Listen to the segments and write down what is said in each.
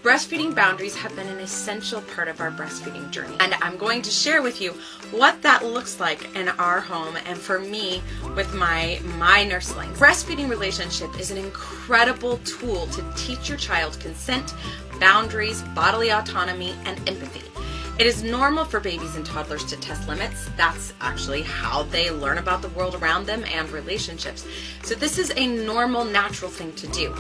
Breastfeeding boundaries have been an essential part of our breastfeeding journey, and I'm going to share with you what that looks like in our home and for me with my nurslings. Breastfeeding relationship is an incredible tool to teach your child consent, boundaries, bodily autonomy, and empathy. It is normal for babies and toddlers to test limits. That's actually how they learn about the world around them and relationships. So this is a normal, natural thing to do.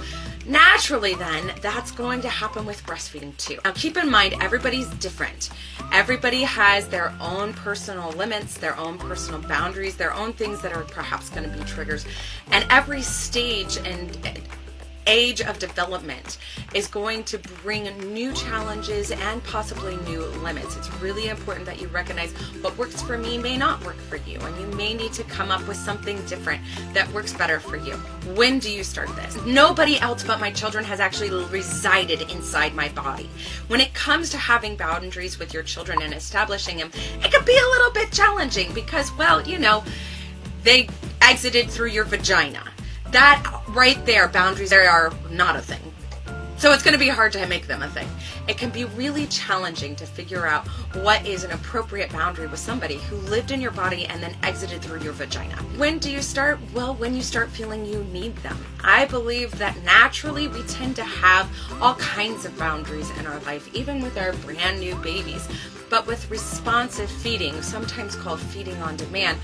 Naturally then, that's going to happen with breastfeeding too. Now keep in mind, everybody's different. Everybody has their own personal limits, their own personal boundaries, their own things that are perhaps going to be triggers. And every stage and age of development is going to bring new challenges and possibly new limits. It's really important that you recognize what works for me may not work for you, and you may need to come up with something different that works better for you. When do you start this? Nobody else but my children has actually resided inside my body. When it comes to having boundaries with your children and establishing them, it can be a little bit challenging because, well, you know, they exited through your vagina. That right there, boundaries are not a thing. So it's going to be hard to make them a thing. It can be really challenging to figure out what is an appropriate boundary with somebody who lived in your body and then exited through your vagina. When do you start? Well, when you start feeling you need them. I believe that naturally we tend to have all kinds of boundaries in our life, even with our brand new babies. But with responsive feeding, sometimes called feeding on demand,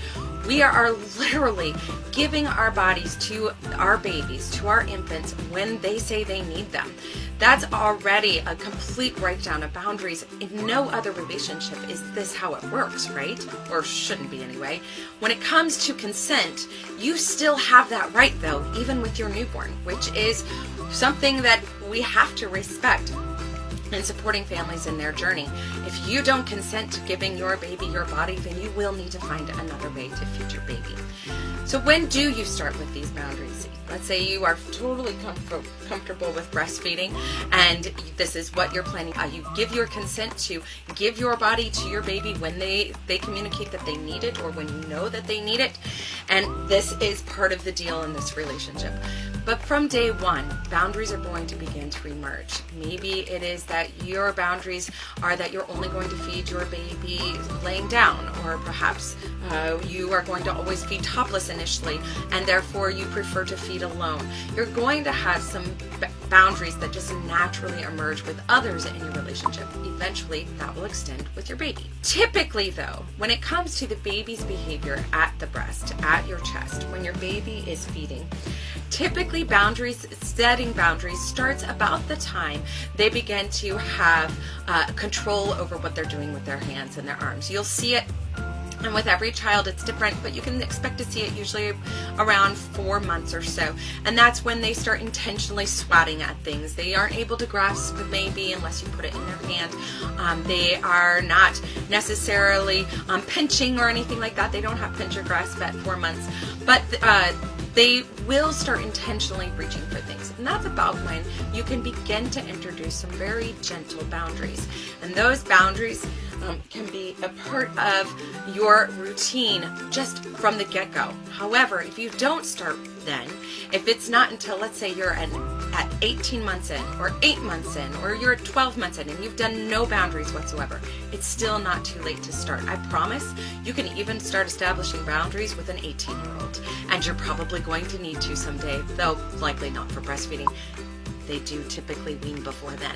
we are literally giving our bodies to our babies, to our infants, when they say they need them. That's already a complete breakdown of boundaries. In no other relationship is this how it works, right? Or shouldn't be anyway. When it comes to consent, you still have that right though, even with your newborn, which is something that we have to respect in supporting families in their journey. If you don't consent to giving your baby your body, then you will need to find another way to feed your baby. So when do you start with these boundaries? Let's say you are totally comfortable with breastfeeding and this is what you're planning. You give your consent to give your body to your baby when they communicate that they need it or when you know that they need it. And this is part of the deal in this relationship. But from day one, boundaries are going to begin to emerge. Maybe it is that your boundaries are that you're only going to feed your baby laying down, or perhaps you are going to always feed topless initially, and therefore you prefer to feed alone. You're going to have some boundaries that just naturally emerge with others in your relationship. Eventually, that will extend with your baby. Typically, though, when it comes to the baby's behavior at the breast, at your chest, when your baby is feeding, typically setting boundaries starts about the time they begin to have control over what they're doing with their hands and their arms. You'll see it, and with every child it's different, but you can expect to see it usually around 4 months or so. And that's when they start intentionally swatting at things. They aren't able to grasp maybe unless you put it in their hand. They are not necessarily pinching or anything like that. They don't have pinch or grasp at 4 months. But they will start intentionally reaching for things. And that's about when you can begin to introduce some very gentle boundaries. And those boundaries can be a part of your routine just from the get-go. However, if you don't start then, if it's not until, let's say you're at 18 months in, or 8 months in, or you're at 12 months in, and you've done no boundaries whatsoever, it's still not too late to start. I promise you can even start establishing boundaries with an 18-year-old, and you're probably going to need to someday, though likely not for breastfeeding. They do typically wean before then.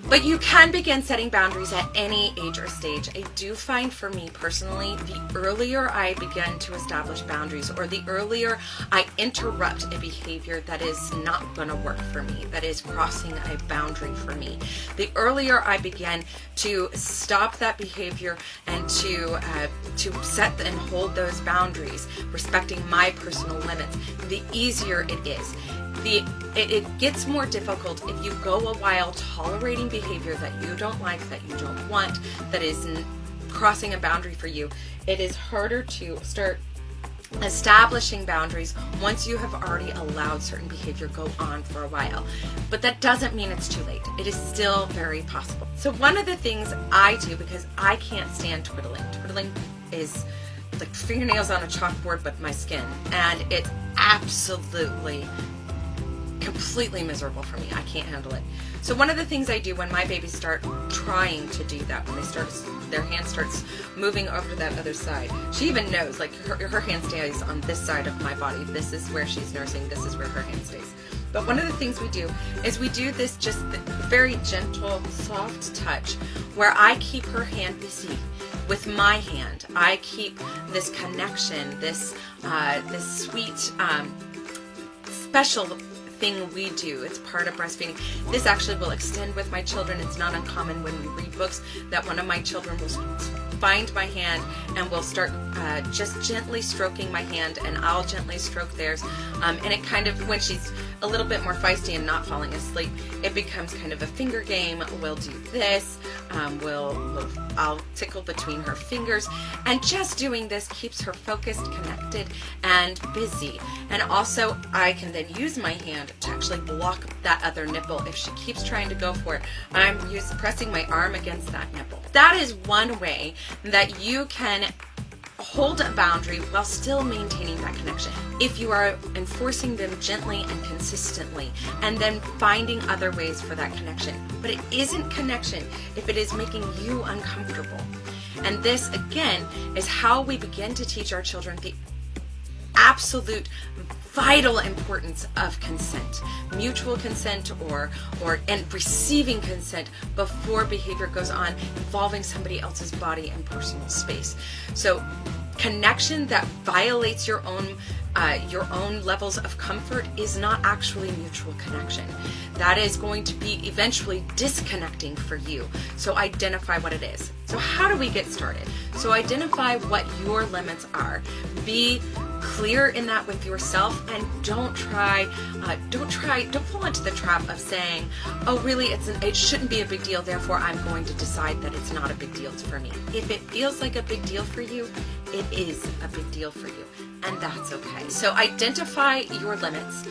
But you can begin setting boundaries at any age or stage. I do find for me personally, the earlier I begin to establish boundaries, or the earlier I interrupt a behavior that is not going to work for me, that is crossing a boundary for me, the earlier I begin to stop that behavior and to set and hold those boundaries, respecting my personal limits, the easier it is. It gets more difficult if you go a while tolerating behavior that you don't like, that you don't want, that is crossing a boundary for you. It is harder to start establishing boundaries once you have already allowed certain behavior go on for a while. But that doesn't mean it's too late. It is still very possible. So one of the things I do, because I can't stand twiddling. Twiddling is like fingernails on a chalkboard but my skin, and it's absolutely completely miserable for me. I can't handle it. So one of the things I do when my babies start trying to do that, when they start, their hand starts moving over to that other side, she even knows, like her hand stays on this side of my body. This is where she's nursing. This is where her hand stays. But one of the things we do is we do this just very gentle, soft touch where I keep her hand busy with my hand. I keep this connection, this sweet, special thing we do. It's part of breastfeeding. This actually will extend with my children. It's not uncommon when we read books that one of my children will find my hand and will start just gently stroking my hand, and I'll gently stroke theirs. And it kind of, when she's a little bit more feisty and not falling asleep, it becomes kind of a finger game. We'll do this. I'll tickle between her fingers, and just doing this keeps her focused, connected, and busy. And also, I can then use my hand to actually block that other nipple. If she keeps trying to go for it, I'm pressing my arm against that nipple. That is one way that you can hold a boundary while still maintaining that connection. If you are enforcing them gently and consistently, and then finding other ways for that connection. But it isn't connection if it is making you uncomfortable. And this, again, is how we begin to teach our children the absolute vital importance of consent, mutual consent, and receiving consent before behavior goes on involving somebody else's body and personal space. So connection that violates your own levels of comfort is not actually mutual connection. That is going to be eventually disconnecting for you. So identify what it is. So how do we get started? So identify what your limits are. Be clear in that with yourself, and don't fall into the trap of saying, oh really, it shouldn't be a big deal, therefore I'm going to decide that it's not a big deal for me. If it feels like a big deal for you, it is a big deal for you, and that's okay. So identify your limits,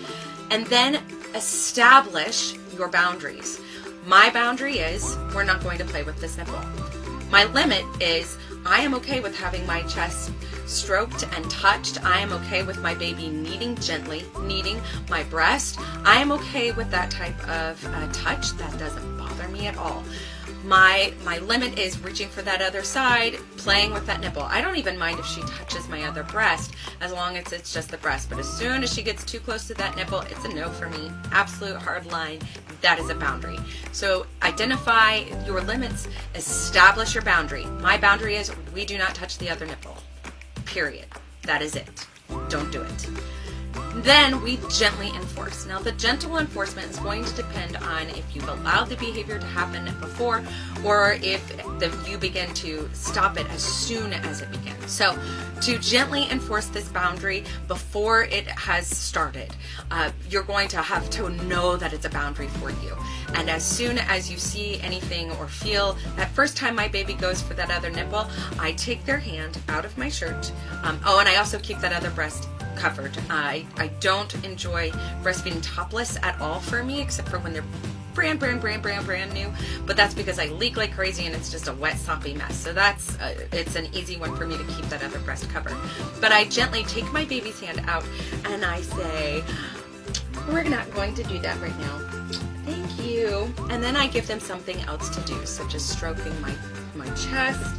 and then establish your boundaries. My boundary is, we're not going to play with this nipple. My limit is, I am okay with having my chest stroked and touched. I am okay with my baby kneading gently, kneading my breast. I am okay with that type of touch. That doesn't bother me at all. My limit is reaching for that other side, playing with that nipple. I don't even mind if she touches my other breast, as long as it's just the breast. But as soon as she gets too close to that nipple, it's a no for me. Absolute hard line. That is a boundary. So identify your limits, establish your boundary. My boundary is, we do not touch the other nipple. Period. That is it. Don't do it. Then we gently enforce. Now the gentle enforcement is going to depend on if you've allowed the behavior to happen before, or if you begin to stop it as soon as it begins. So to gently enforce this boundary before it has started, you're going to have to know that it's a boundary for you. And as soon as you see anything or feel, that first time my baby goes for that other nipple, I take their hand out of my shirt. And I also keep that other breast covered. I don't enjoy breastfeeding topless at all for me, except for when they're brand new, but that's because I leak like crazy and it's just a wet, soppy mess. So that's it's an easy one for me to keep that other breast covered. But I gently take my baby's hand out and I say, we're not going to do that right now. Thank you. And then I give them something else to do, such as stroking my chest,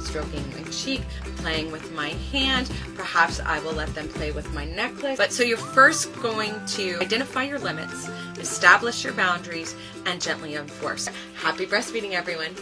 stroking my cheek, playing with my hand. Perhaps I will let them play with my necklace. But so you're first going to identify your limits, establish your boundaries, and gently enforce. Happy breastfeeding, everyone.